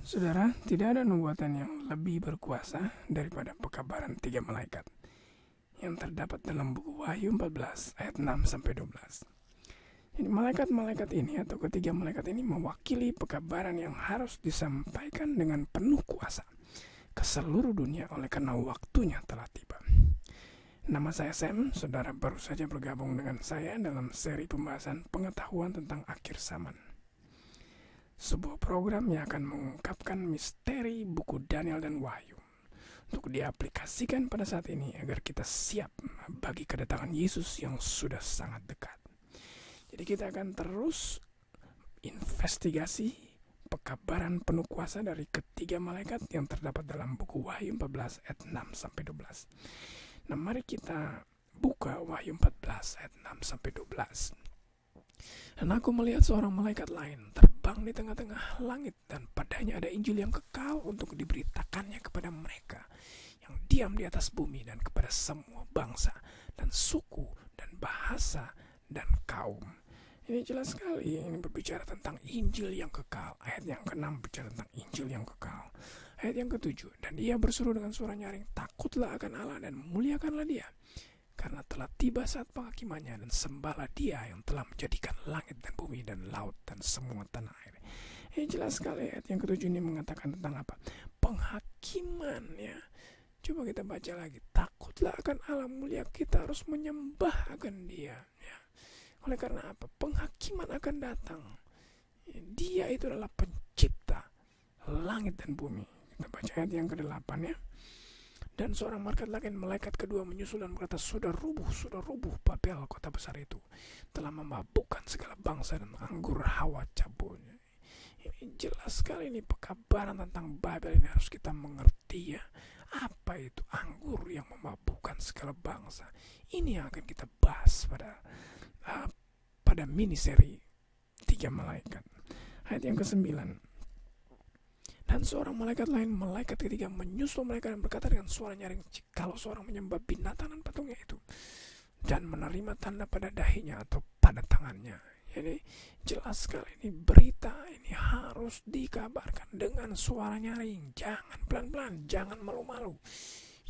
Saudara, tidak ada nubuatan yang lebih berkuasa daripada pekabaran tiga malaikat yang terdapat dalam buku Wahyu 14 ayat 6 sampai 12. Jadi malaikat-malaikat ini atau ketiga malaikat ini mewakili pekabaran yang harus disampaikan dengan penuh kuasa ke seluruh dunia oleh karena waktunya telah tiba. Nama saya Sam, saudara baru saja bergabung dengan saya dalam seri pembahasan pengetahuan tentang akhir zaman. Sebuah program yang akan mengungkapkan misteri buku Daniel dan Wahyu untuk diaplikasikan pada saat ini agar kita siap bagi kedatangan Yesus yang sudah sangat dekat. Jadi kita akan terus investigasi pekabaran penuh kuasa dari ketiga malaikat yang terdapat dalam buku Wahyu 14 ayat 6 sampai 12. Nah, mari kita buka Wahyu 14 ayat 6 sampai 12. Dan aku melihat seorang malaikat lain terbang di tengah-tengah langit, dan padanya ada Injil yang kekal untuk diberitakannya kepada mereka yang diam di atas bumi dan kepada semua bangsa dan suku dan bahasa dan kaum. Ini jelas sekali, ini berbicara tentang Injil yang kekal. Ayat yang ke-6 bicara tentang Injil yang kekal. Ayat yang ke-7, dan ia berseru dengan suara nyaring, takutlah akan Allah dan muliakanlah dia, karena telah tiba saat penghakimannya, dan sembahlah dia yang telah menjadikan langit dan bumi dan laut dan semua tanah air. Ini jelas sekali, ayat yang ke-7 ini mengatakan tentang apa? Penghakiman, ya. Coba kita baca lagi, takutlah akan Allah, mulia kita harus menyembah akan dia, ya. Oleh karena apa? Penghakiman akan datang. Dia itu adalah pencipta langit dan bumi. Kita baca ayat yang ke-8, ya. Dan seorang malaikat kedua menyusul dan berkata, sudah rubuh Babel, kota besar itu telah memabukkan segala bangsa dan anggur hawa cabulnya. Ini jelas sekali, ini pekabaran tentang Babel ini harus kita mengerti, ya. Apa itu anggur yang memabukkan segala bangsa? Ini yang akan kita bahas pada mini-seri tiga malaikat. Ayat yang ke-9. Dan seorang malaikat lain, malaikat ketiga, menyusul mereka dan berkata dengan suara nyaring, kalau seorang menyembah binatang dan patungnya itu dan menerima tanda pada dahinya atau pada tangannya. Jadi jelas sekali, ini berita ini harus dikabarkan dengan suara nyaring. Jangan pelan-pelan, jangan malu-malu,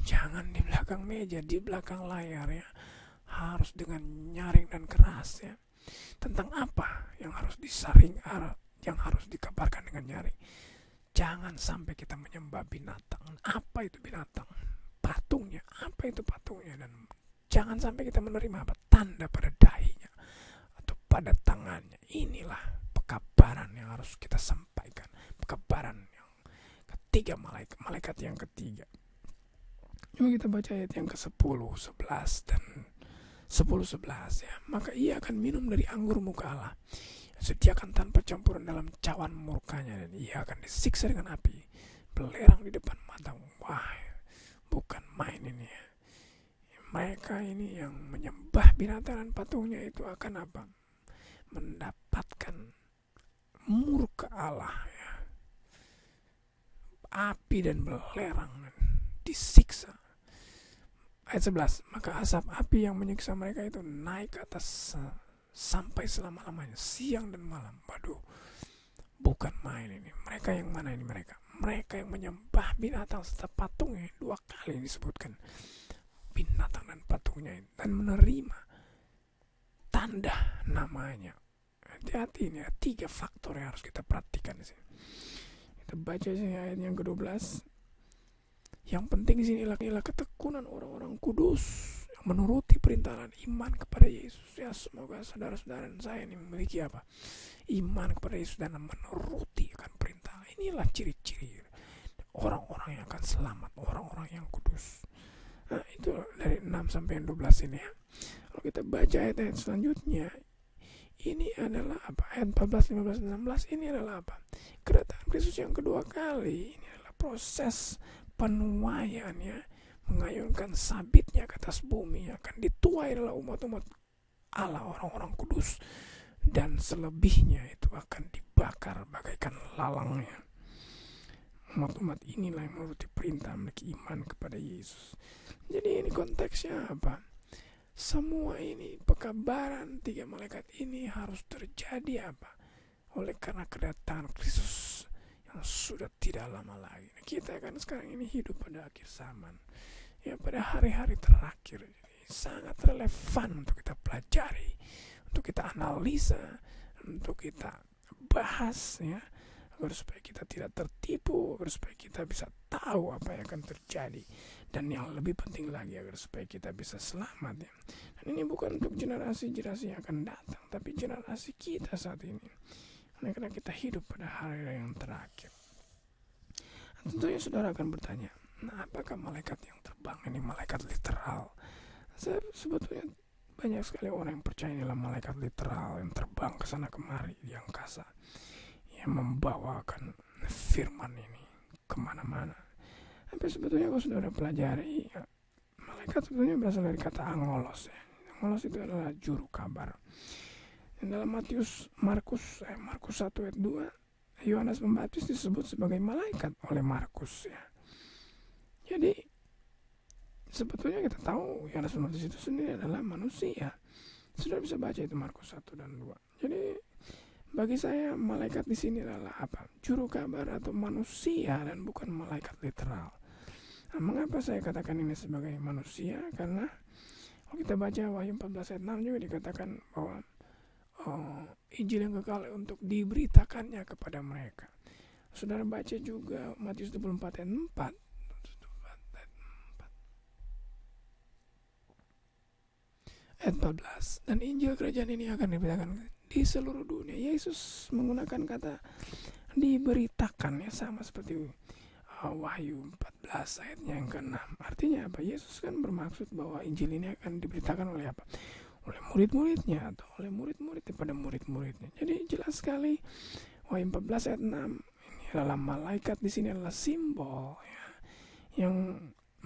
jangan di belakang meja, di belakang layar, ya. Harus dengan nyaring dan keras, ya. Tentang apa yang harus disaring, yang harus dikabarkan dengan nyaring. Jangan sampai kita menyembah binatang. Apa itu binatang? Patungnya. Apa itu patungnya? Dan jangan sampai kita menerima apa? Tanda pada dahinya atau pada tangannya. Inilah pekabaran yang harus kita sampaikan. Pekabaran yang ketiga malaikat yang ketiga. Cuma kita baca ayat yang ke-10, 11 dan 10-11, ya. Maka ia akan minum dari anggur muka Allah, sediakan tanpa campuran dalam cawan murkanya, dan ia akan disiksa dengan api belerang di depan mata. Wah, bukan main ini, ya. Mereka ini yang menyembah binatang dan patungnya itu akan apa? Mendapatkan murka Allah, ya. Api dan belerang, dan disiksa. Ayat 11, maka asap api yang menyiksa mereka itu naik ke atas sampai selama-lamanya, siang dan malam. Waduh, bukan main ini. Mereka yang mana ini mereka? Mereka yang menyembah binatang serta patungnya. 2 kali disebutkan binatang dan patungnya, dan menerima tanda namanya. Hati-hati, ini 3 faktor yang harus kita perhatikan di sini. Kita baca sini ayat yang ke-12. Yang penting di sini ialah ketekunan orang-orang kudus yang menuruti perintahan iman kepada Yesus. Ya, semoga saudara-saudara dan saya ini memiliki apa? Iman kepada Yesus dan menuruti akan perintah. Inilah ciri-ciri orang-orang yang akan selamat, orang-orang yang kudus. Nah, itu dari 6 sampai 12 ini, ya. Kalau kita baca ayat-ayat selanjutnya, ini adalah apa? Ayat 14, 15, 16 ini adalah apa? Kedatangan Kristus yang kedua kali. Ini adalah proses penuaian, ya, mengayunkan sabitnya ke atas bumi. Akan dituai adalah umat-umat Allah, orang-orang kudus, dan selebihnya itu akan dibakar bagaikan lalangnya. Umat-umat inilah yang menuruti perintah, memiliki iman kepada Yesus. Jadi ini konteksnya apa? Semua ini pekabaran 3 malaikat ini harus terjadi apa? Oleh karena kedatangan Kristus yang sudah tidak lama lagi. Kita kan sekarang ini hidup pada akhir zaman, ya pada hari-hari terakhir. Jadi sangat relevan untuk kita pelajari, untuk kita analisa, untuk kita bahas, ya, agar supaya kita tidak tertipu, agar supaya kita bisa tahu apa yang akan terjadi, dan yang lebih penting lagi agar supaya kita bisa selamat, ya. Dan ini bukan untuk generasi-generasi yang akan datang, tapi generasi kita saat ini, karena kita hidup pada hari yang terakhir. Tentunya saudara akan bertanya, nah apakah malaikat yang terbang ini malaikat literal? Sebetulnya banyak sekali orang yang percaya inilah malaikat literal yang terbang ke sana kemari di angkasa, yang membawakan firman ini kemana-mana. Tapi sebetulnya kalau saudara pelajari, ya, malaikat sebetulnya berasal dari kata angolos, ya. Angolos itu adalah juru kabar. Dan dalam Markus 1 ayat 2, Yohanes Pembaptis disebut sebagai malaikat oleh Markus, ya. Jadi sebetulnya kita tahu Yohanes Pembaptis itu sendiri adalah manusia. Saudara bisa baca itu Markus 1 dan 2. Jadi bagi saya malaikat di sini adalah apa? Juru kabar atau manusia dan bukan malaikat literal. Nah, mengapa saya katakan ini sebagai manusia? Karena kalau kita baca Wahyu 14 ayat 6 juga dikatakan bahwa Injil yang kekal untuk diberitakannya kepada mereka. Saudara baca juga Matius 24 ayat 4. Ayat 14. Dan Injil kerajaan ini akan diberitakan di seluruh dunia. Yesus menggunakan kata diberitakan, ya, sama seperti Wahyu 14 ayatnya yang ke-6. Artinya apa? Yesus kan bermaksud bahwa Injil ini akan diberitakan oleh apa? Oleh murid-muridnya atau oleh murid-murid daripada murid-muridnya. Jadi jelas sekali Wahyu 14 ayat 6 ini adalah malaikat di sini adalah simbol, ya, yang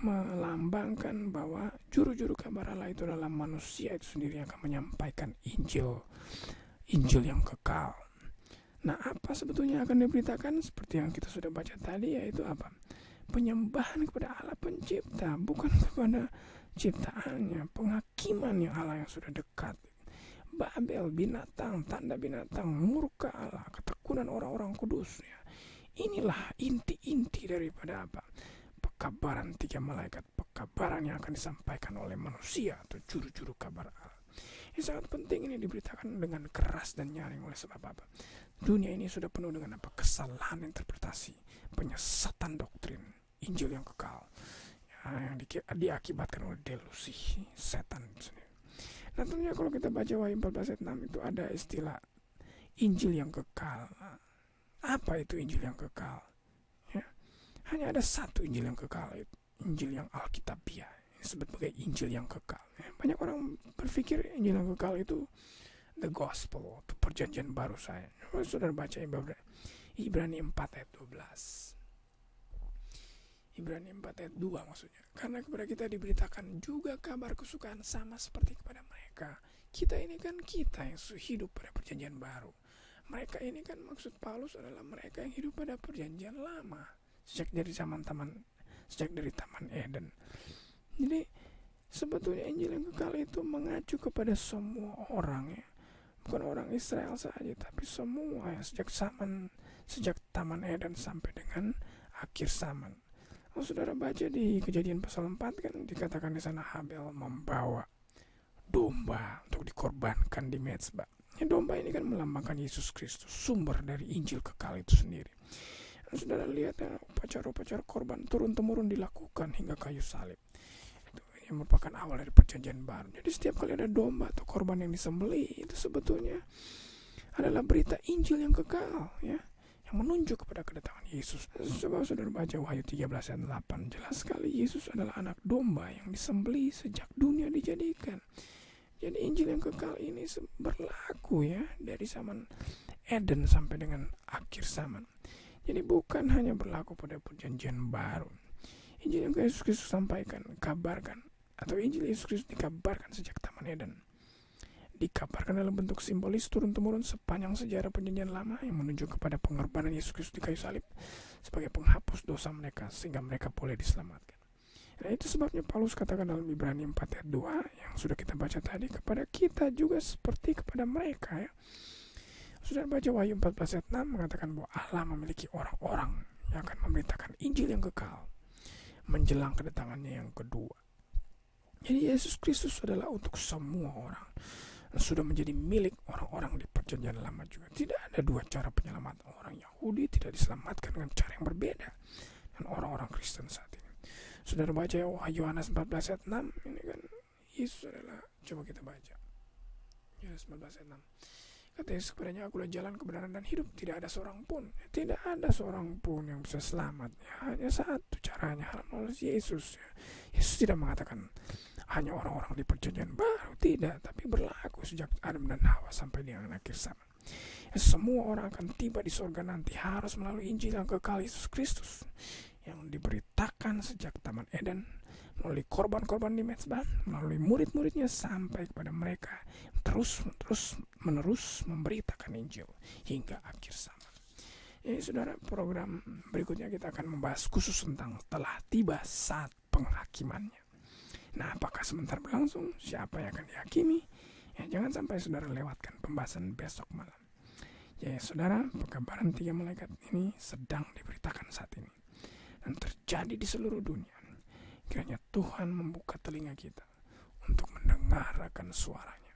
melambangkan bahwa juru-juru kabar Allah itu adalah manusia itu sendiri yang akan menyampaikan Injil yang kekal. Nah, apa sebetulnya akan diberitakan? Seperti yang kita sudah baca tadi, yaitu apa? Penyembahan kepada Allah pencipta, bukan kepada ciptaannya. Penghakiman yang Allah yang sudah dekat. Babel, binatang, tanda binatang, murka Allah, ketekunan orang-orang kudus, ya. Inilah inti-inti daripada apa? Pekabaran 3 malaikat, pekabaran yang akan disampaikan oleh manusia atau juru-juru kabar Allah. Ini sangat penting, ini diberitakan dengan keras dan nyaring. Oleh sebab apa? Dunia ini sudah penuh dengan apa? Kesalahan interpretasi, penyesatan doktrin Injil yang kekal, ya, yang diakibatkan oleh delusi setan sendiri. Nah, tentunya kalau kita baca Wahyu 14 ayat 6 itu ada istilah Injil yang kekal. Apa itu Injil yang kekal? Ya, hanya ada satu Injil yang kekal, itu Injil yang Alkitabiah, disebut sebagai Injil yang kekal. Ya, banyak orang berpikir Injil yang kekal itu the gospel, itu perjanjian baru saya. Saudara baca Ibrani 4 ayat 12. Ibrani 4 ayat 2 maksudnya. Karena kepada kita diberitakan juga kabar kesukaan sama seperti kepada mereka. Kita ini kan kita yang hidup pada perjanjian baru. Mereka ini kan maksud Paulus adalah mereka yang hidup pada perjanjian lama. Sejak dari Taman Eden. Jadi sebetulnya Injil yang kekal itu mengacu kepada semua orang, ya. Bukan orang Israel saja, tapi semua, ya, sejak Taman Eden sampai dengan akhir zaman. Kalau saudara baca di Kejadian pasal 4 kan dikatakan di sana Habel membawa domba untuk dikorbankan di mezbah. Ya, domba ini kan melambangkan Yesus Kristus, sumber dari Injil kekal itu sendiri. Dan saudara lihat, ya, upacara-upacara korban turun-temurun dilakukan hingga kayu salib. Itu yang merupakan awal dari perjanjian baru. Jadi setiap kali ada domba atau korban yang disembelih, itu sebetulnya adalah berita Injil yang kekal, ya, yang menunjuk kepada kedatangan Yesus. Coba saudara baca Wahyu 13 ayat 8. Jelas sekali Yesus adalah anak domba yang disembelih sejak dunia dijadikan. Jadi Injil yang kekal ini berlaku, ya, dari zaman Eden sampai dengan akhir zaman. Jadi bukan hanya berlaku pada perjanjian baru. Injil yang Yesus Kristus sampaikan, kabarkan, atau Injil Yesus Kristus dikabarkan sejak Taman Eden, dikabarkan dalam bentuk simbolis turun-temurun sepanjang sejarah perjanjian lama yang menunjuk kepada pengorbanan Yesus Kristus di kayu salib sebagai penghapus dosa mereka sehingga mereka boleh diselamatkan. Nah, itu sebabnya Paulus katakan dalam Ibrani 4 ayat 2 yang sudah kita baca tadi, kepada kita juga seperti kepada mereka, ya. Sudah baca Wahyu 14 ayat 6 mengatakan bahwa Allah memiliki orang-orang yang akan memberitakan Injil yang kekal menjelang kedatangannya yang kedua. Jadi Yesus Kristus adalah untuk semua orang, sudah menjadi milik orang-orang di perjanjian lama juga. Tidak ada dua cara penyelamatan. Orang Yahudi tidak diselamatkan dengan cara yang berbeda dan orang-orang Kristen saat ini. Saudara baca Yohanes 14 ayat 6, ini kan Yesus adalah, coba kita baca Yohanes 14 ayat 6. Kata Yesus kepadanya, akulah jalan, kebenaran dan hidup. Tidak ada seorang pun yang bisa selamat. Hanya satu caranya, melalui Yesus. Yesus tidak mengatakan hanya orang-orang di perjanjian baru, tidak, tapi berlaku sejak Adam dan Hawa sampai di akhir zaman. Semua orang akan tiba di surga nanti harus melalui Injil yang kekal Yesus Kristus yang diberitakan sejak Taman Eden, melalui korban-korban di mezbah, melalui murid-muridnya sampai kepada mereka terus-menerus memberitakan Injil hingga akhir zaman. Jadi saudara, program berikutnya kita akan membahas khusus tentang telah tiba saat penghakimannya. Nah, apakah sebentar berlangsung? Siapa yang akan dihakimi? Ya, jangan sampai saudara lewatkan pembahasan besok malam. Ya, saudara, pekabaran 3 malaikat ini sedang diberitakan saat ini dan terjadi di seluruh dunia. Kiranya Tuhan membuka telinga kita untuk mendengar akan suaranya.